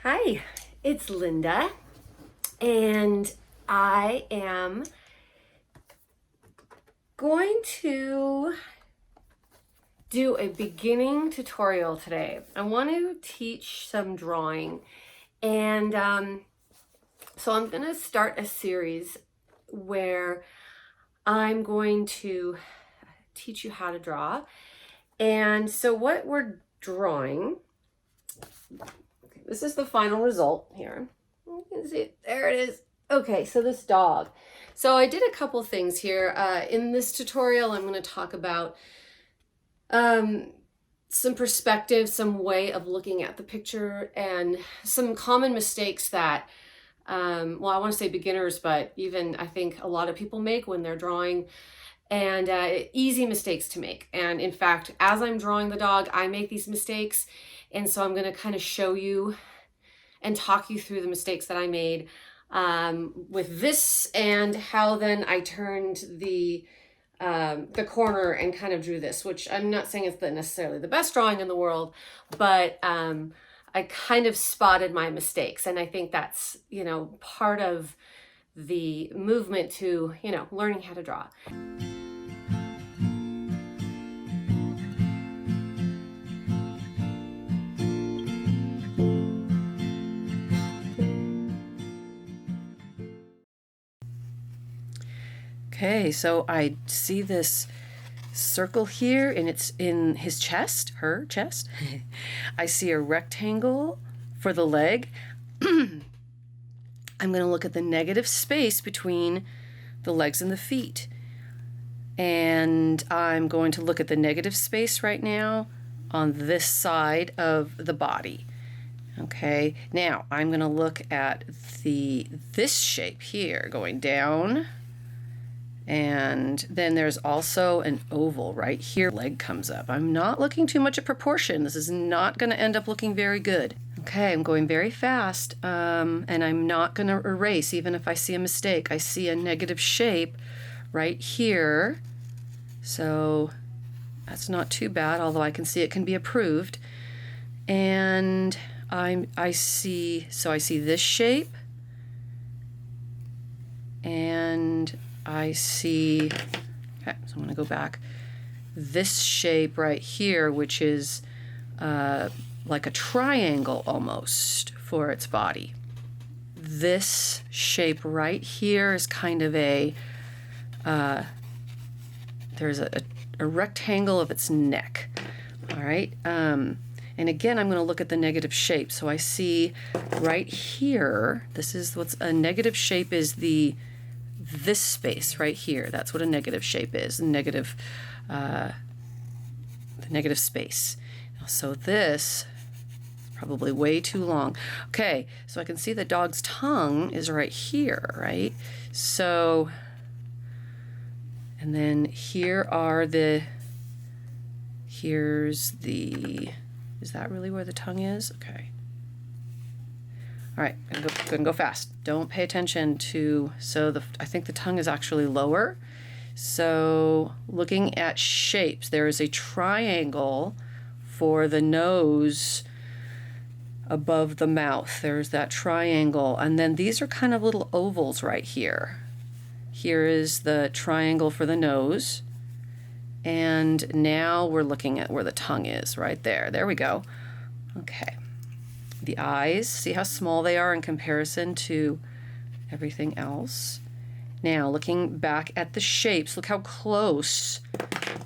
Hi, it's Linda, and I am going to do a beginning tutorial today. I want to teach some drawing, and so I'm going to start a series where I'm going to teach you how to draw. And so what we're drawing, this is the final result here. You can see it, there it is. Okay, so this dog. So I did a couple things here. In this tutorial, I'm going to talk about some perspective, some way of looking at the picture, and some common mistakes that, well, I want to say beginners, but even I think a lot of people make when they're drawing, and easy mistakes to make. And in fact, as I'm drawing the dog, I make these mistakes. And so I'm going to kind of show you and talk you through the mistakes that I made with this, and how then I turned the corner and kind of drew this, which I'm not saying it's necessarily the best drawing in the world, but I kind of spotted my mistakes. And I think that's, part of the movement to, learning how to draw. Okay, so I see this circle here, and it's in his chest, her chest. I see a rectangle for the leg. I'm going to look at the negative space between the legs and the feet. And I'm going to look at the negative space right now on this side of the body. Okay, now I'm going to look at this shape here going down. And then there's also an oval right here. Leg comes up. I'm not looking too much at proportion. This is not going to end up looking very good. Okay, I'm going very fast, and I'm not going to erase even if I see a mistake. I see a negative shape right here. So that's not too bad, although I can see it can be improved. And I see this shape, and I see, okay, so I'm going to go back, this shape right here, which is like a triangle almost for its body. This shape right here is kind of there's a rectangle of its neck. All right. And again, I'm going to look at the negative shape. So I see right here, this is what's a negative shape, is this space right here. That's what a negative shape is, the negative space. So this is probably way too long. Okay, so I can see the dog's tongue is right here, right? So, and then is that really where the tongue is? Okay. All right, gonna go fast. Don't pay attention to, I think the tongue is actually lower. So looking at shapes, there is a triangle for the nose above the mouth. There's that triangle. And then these are kind of little ovals right here. Here is the triangle for the nose. And now we're looking at where the tongue is, right there. There we go. Okay. The eyes, see how small they are in comparison to everything else. Now, looking back at the shapes, look how close,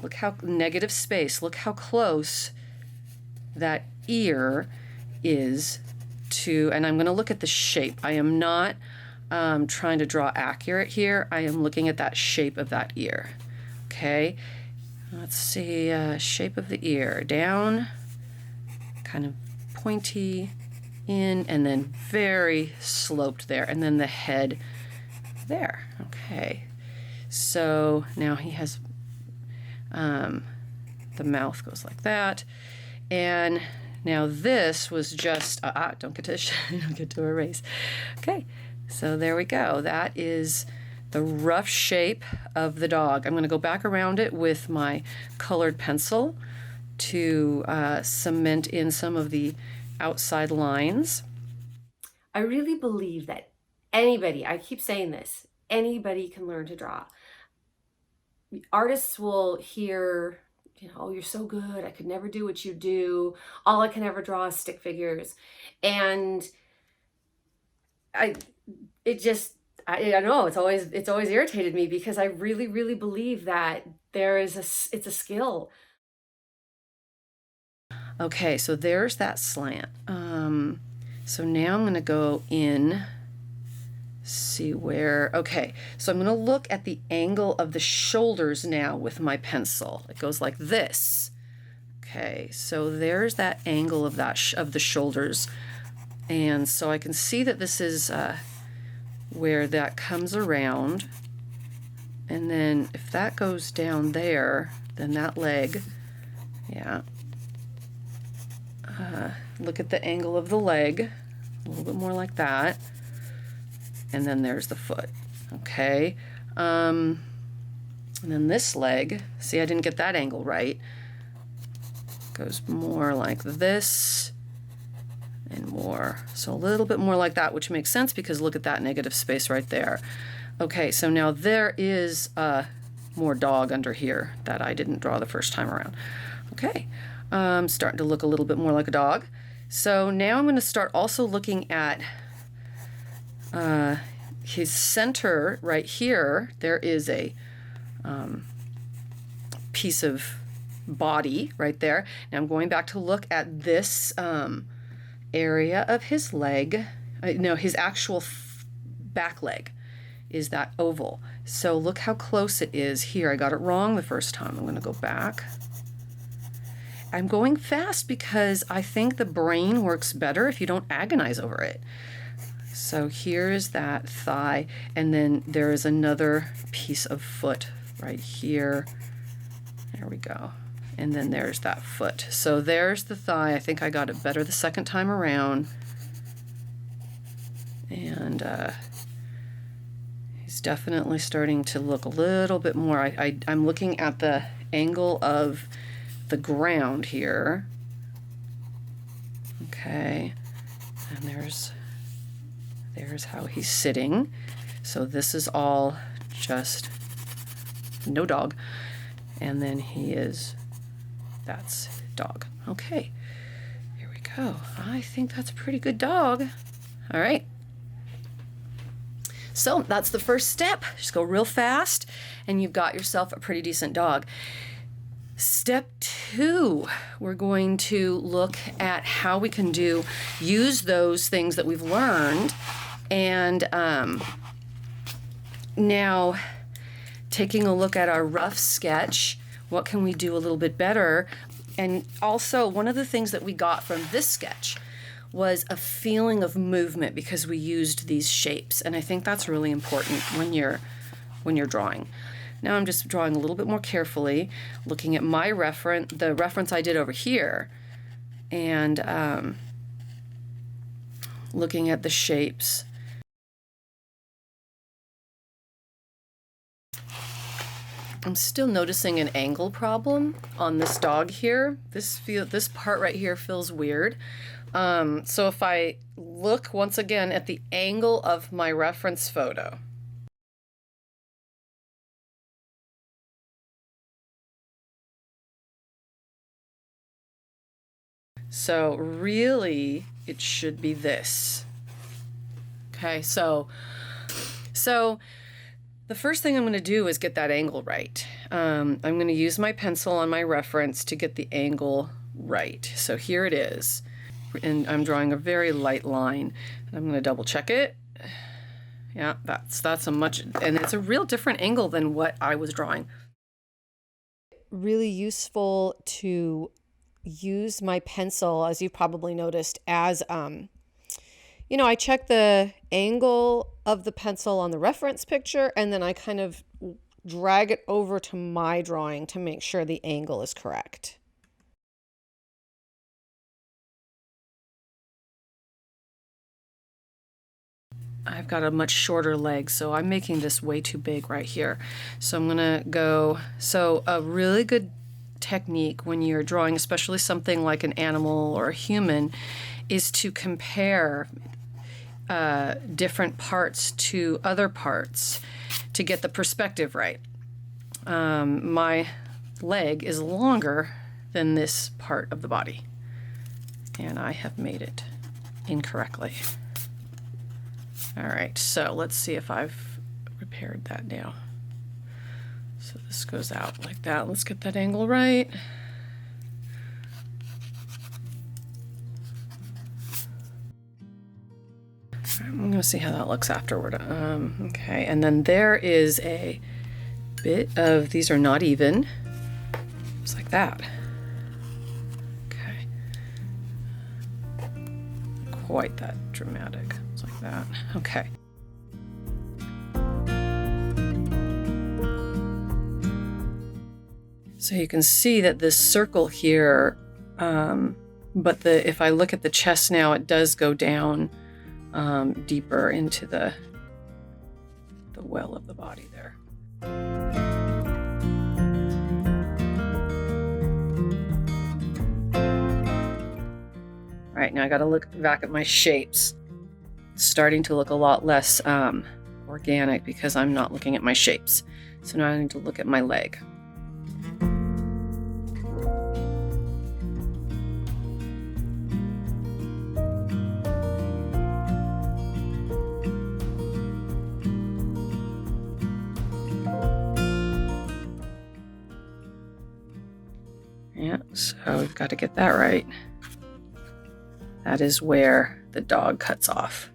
look how negative space, look how close that ear is to, and I'm going to look at the shape. I am not trying to draw accurate here. I am looking at that shape of that ear. Okay, let's see, shape of the ear, down, kind of pointy, in, and then very sloped there, and then the head there. Okay, so now he has the mouth goes like that, and now this was just don't get to erase. Okay, so there we go. That is the rough shape of the dog. I'm going to go back around it with my colored pencil to cement in some of the outside lines. I really believe that anybody, I keep saying this, anybody can learn to draw. Artists will hear, oh, you're so good, I could never do what you do. All I can ever draw is stick figures. And I it just I don't know, it's always irritated me because I really, really believe that it's a skill. Okay, so there's that slant. So now I'm going to go in, see where, okay, so I'm going to look at the angle of the shoulders now with my pencil. It goes like this. Okay, so there's that angle of of the shoulders. And so I can see that this is where that comes around. And then if that goes down there, then that leg, yeah. Look at the angle of the leg, a little bit more like that. And then there's the foot, okay? And then this leg, see, I didn't get that angle right. Goes more like this and more. So a little bit more like that, which makes sense because look at that negative space right there. Okay, so now there is more dog under here that I didn't draw the first time around. Okay, starting to look a little bit more like a dog. So now I'm going to start also looking at his center right here. There is a piece of body right there. Now I'm going back to look at this area of his leg. No, his actual back leg is that oval. So look how close it is here. I got it wrong the first time. I'm going to go back. I'm going fast because I think the brain works better if you don't agonize over it. So here's that thigh, and then there is another piece of foot right here. There we go. And then there's that foot. So there's the thigh. I think I got it better the second time around. And he's definitely starting to look a little bit more. I'm looking at the angle of the ground here. Okay. And there's how he's sitting. So this is all just no dog. And then that's dog. Okay, here we go. I think that's a pretty good dog. All right. So that's the first step. Just go real fast and you've got yourself a pretty decent dog. Step 2, we're going to look at how we can use those things that we've learned. And now taking a look at our rough sketch, what can we do a little bit better? And also one of the things that we got from this sketch was a feeling of movement because we used these shapes. And I think that's really important when you're drawing. Now I'm just drawing a little bit more carefully, looking at my reference, the reference I did over here, and looking at the shapes. I'm still noticing an angle problem on this dog here. This part right here feels weird. So if I look once again at the angle of my reference photo, so really it should be this. Okay, so the first thing I'm going to do is get that angle right. I'm going to use my pencil on my reference to get the angle right. So here it is. And I'm drawing a very light line. And I'm going to double check it. Yeah, that's a much, and it's a real different angle than what I was drawing. Really useful to use my pencil, as you probably noticed, as I check the angle of the pencil on the reference picture, and then I kind of drag it over to my drawing to make sure the angle is correct. I've got a much shorter leg, so I'm making this way too big right here. So I'm gonna go, so a really good technique when you're drawing, especially something like an animal or a human, is to compare different parts to other parts to get the perspective right. My leg is longer than this part of the body, and I have made it incorrectly. All right, so let's see if I've repaired that now. So this goes out like that. Let's get that angle right. I'm gonna see how that looks afterward. Okay, and then there is a bit of, these are not even, just like that. Okay, quite that dramatic, it's like that. Okay. So you can see that this circle here, but if I look at the chest now, it does go down deeper into the well of the body there. All right, now I got to look back at my shapes. It's starting to look a lot less organic because I'm not looking at my shapes. So now I need to look at my leg. Yeah, so we've got to get that right. That is where the dog cuts off.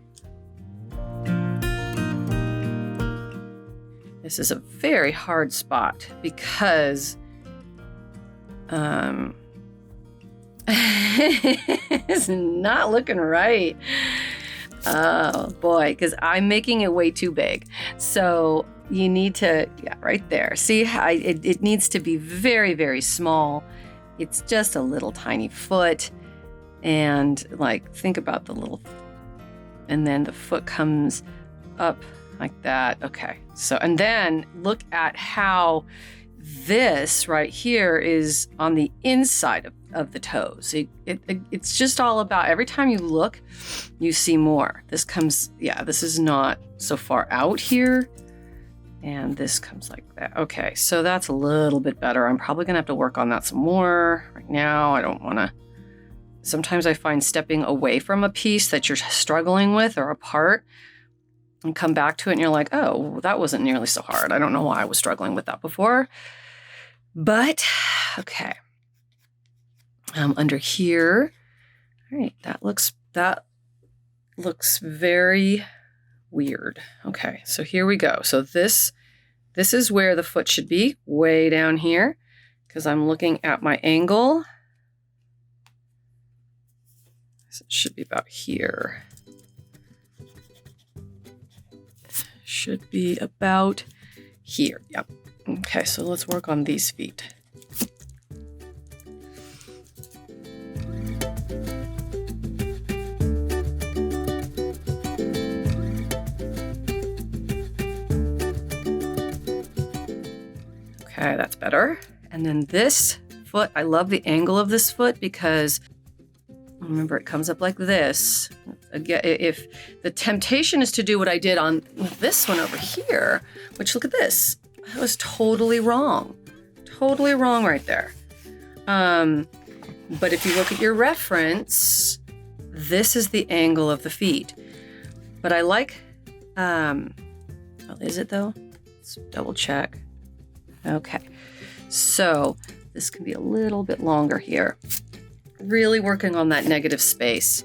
This is a very hard spot because it's not looking right. Oh boy, because I'm making it way too big. So you need to, yeah, right there. See how it needs to be very, very small. It's just a little tiny foot. And like, think about the little, and then the foot comes up like that. Okay. So, and then look at how this right here is on the inside of the toes. It's just all about, every time you look, you see more. This comes, yeah, this is not so far out here. And this comes like that. Okay, so that's a little bit better. I'm probably gonna have to work on that some more. Right now, I don't wanna, sometimes I find stepping away from a piece that you're struggling with or a part and come back to it and you're like, oh, that wasn't nearly so hard. I don't know why I was struggling with that before. But, okay. Under here, all right, that looks very weird. Okay, so here we go. So this is where the foot should be, way down here, because I'm looking at my angle. So it should be about here. Should be about here. Yep. Okay, so let's work on these feet. Okay, that's better. And then this foot, I love the angle of this foot because remember it comes up like this. Again, if the temptation is to do what I did on this one over here, which look at this, that was totally wrong. Totally wrong right there. But if you look at your reference, this is the angle of the feet. But I like, oh, is it though? Let's double check. Okay, so this can be a little bit longer here. Really working on that negative space.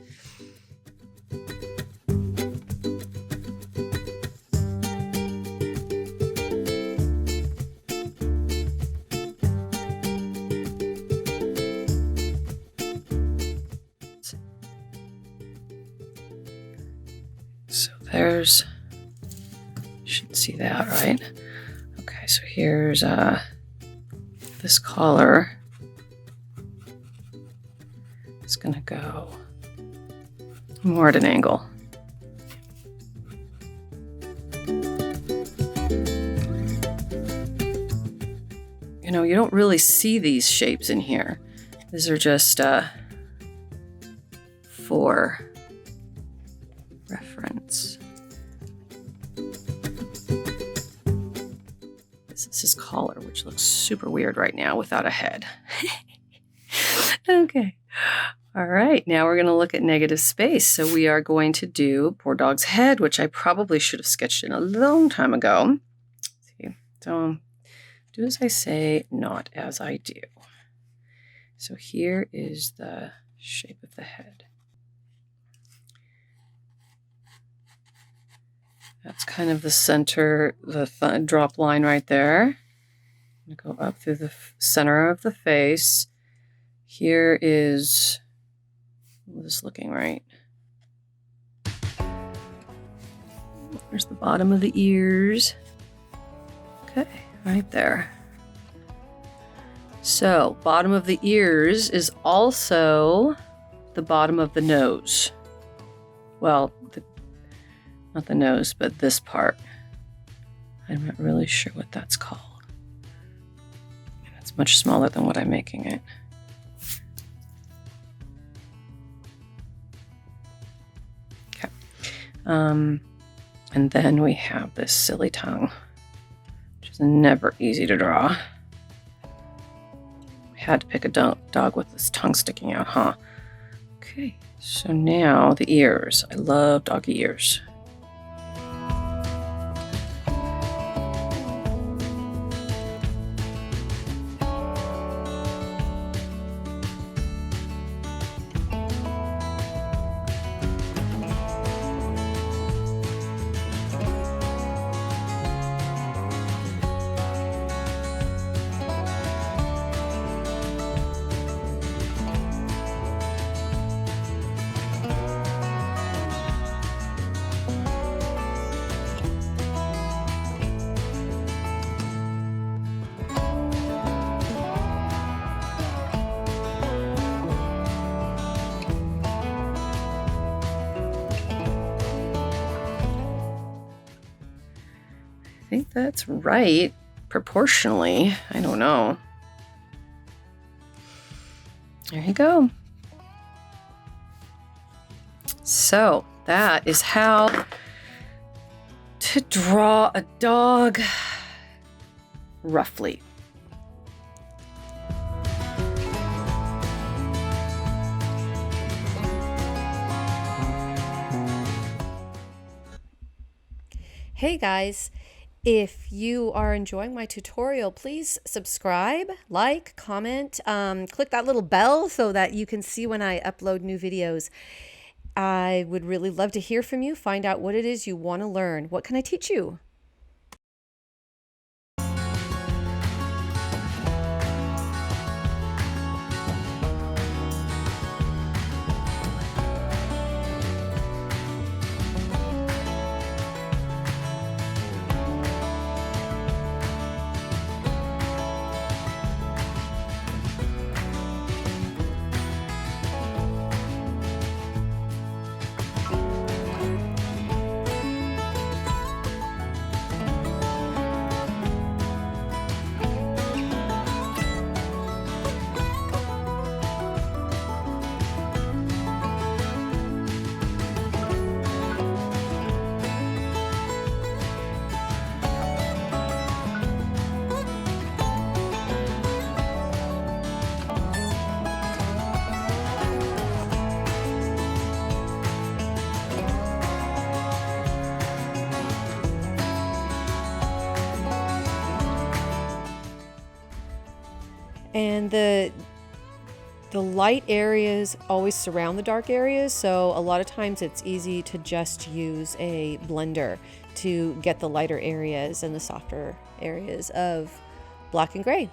So there's, you should see that, right? Okay, so here's this collar. It's gonna go more at an angle. You know, you don't really see these shapes in here. These are just for reference. This is his collar, which looks super weird right now without a head. Okay. All right, now we're going to look at negative space. So we are going to do poor dog's head, which I probably should have sketched in a long time ago. See, so do as I say, not as I do. So here is the shape of the head. That's kind of the center, the drop line right there. I'm going to go up through the center of the face. Here is, this looking right. There's the bottom of the ears. Okay, right there. So, bottom of the ears is also the bottom of the nose. Well, not the nose, but this part. I'm not really sure what that's called. And it's much smaller than what I'm making it. Okay. And then we have this silly tongue, which is never easy to draw. We had to pick a dog with this tongue sticking out, huh? Okay, so now the ears. I love doggy ears. I think that's right, proportionally. I don't know. There you go. So that is how to draw a dog roughly. Hey guys, if you are enjoying my tutorial, please subscribe, like, comment, click that little bell so that you can see when I upload new videos. I would really love to hear from you, find out what it is you want to learn. What can I teach you? And the light areas always surround the dark areas, so a lot of times it's easy to just use a blender to get the lighter areas and the softer areas of black and gray.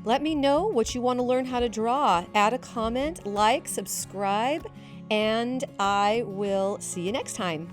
Let me know what you want to learn how to draw. Add a comment, like, subscribe, and I will see you next time.